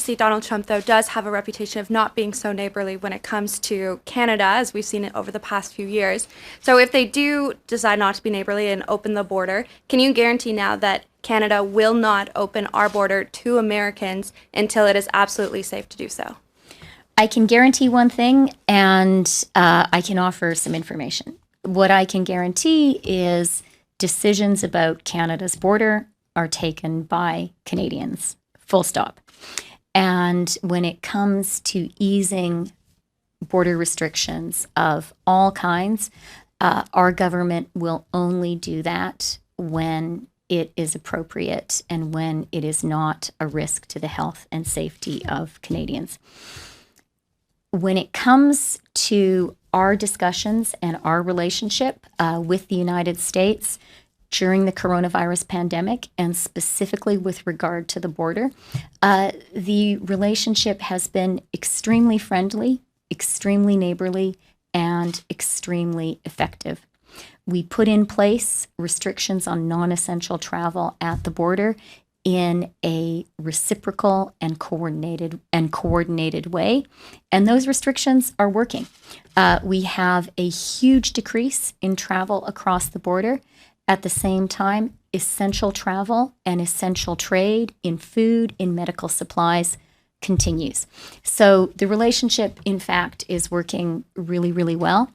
obviously Donald Trump, though, does have a reputation of not being so neighborly when it comes to Canada, as we've seen it over the past few years. So if they do decide not to be neighborly and open the border, can you guarantee now that Canada will not open our border to Americans until it is absolutely safe to do so? I can guarantee one thing, and I can offer some information. What I can guarantee is decisions about Canada's border are taken by Canadians, full stop. And when it comes to easing border restrictions of all kinds, our government will only do that when it is appropriate and when it is not a risk to the health and safety of Canadians. When it comes to our discussions and our relationship with the United States during the coronavirus pandemic, and specifically with regard to the border, the relationship has been extremely friendly, extremely neighborly, and extremely effective. We put in place restrictions on non-essential travel at the border in a reciprocal and coordinated way, and those restrictions are working. We have a huge decrease in travel across the border. At the same time, essential travel and essential trade in food, in medical supplies continues. So the relationship, in fact, is working really, really well.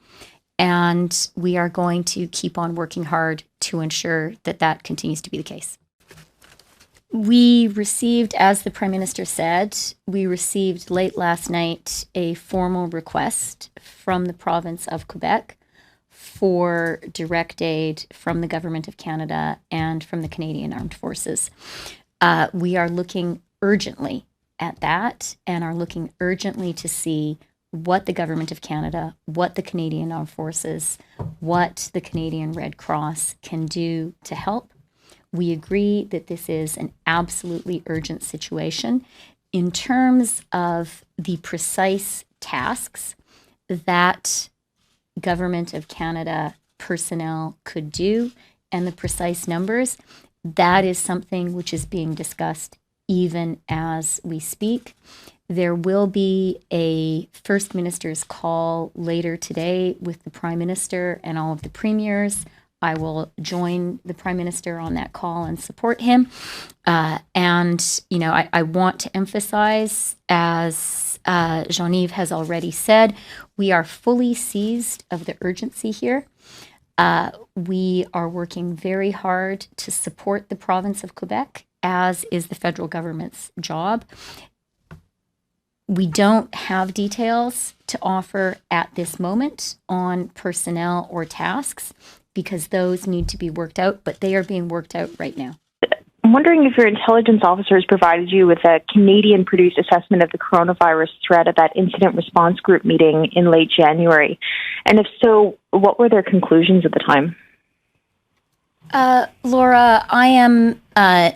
And we are going to keep on working hard to ensure that that continues to be the case. We received, as the Prime Minister said, we received late last night a formal request from the province of Quebec for direct aid from the Government of Canada and from the Canadian Armed Forces. We are looking urgently at that and are looking urgently to see what the Government of Canada, what the Canadian Armed Forces, what the Canadian Red Cross can do to help. We agree that this is an absolutely urgent situation. In terms of the precise tasks that Government of Canada personnel could do and the precise numbers, that is something which is being discussed even as we speak. There will be a First Minister's call later today with the Prime Minister and all of the premiers. I will join the Prime Minister on that call and support him. And, you know, I want to emphasize, as Jean-Yves has already said, we are fully seized of the urgency here. We are working very hard to support the province of Quebec, as is the federal government's job. We don't have details to offer at this moment on personnel or tasks because those need to be worked out, but they are being worked out right now. I'm wondering if your intelligence officers provided you with a Canadian-produced assessment of the coronavirus threat at that incident response group meeting in late January. And if so, what were their conclusions at the time? Laura, I am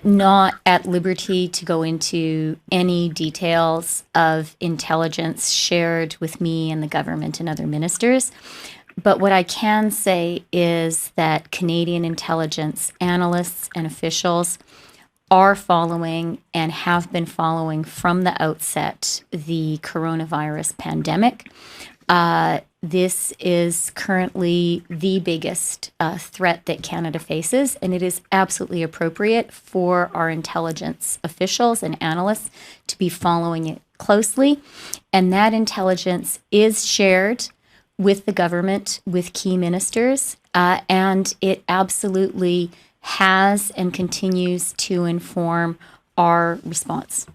not at liberty to go into any details of intelligence shared with me and the government and other ministers. But what I can say is that Canadian intelligence analysts and officials are following and have been following from the outset the coronavirus pandemic. This is currently the biggest threat that Canada faces, and it is absolutely appropriate for our intelligence officials and analysts to be following it closely. And that intelligence is shared with the government, with key ministers, and it absolutely has and continues to inform our response.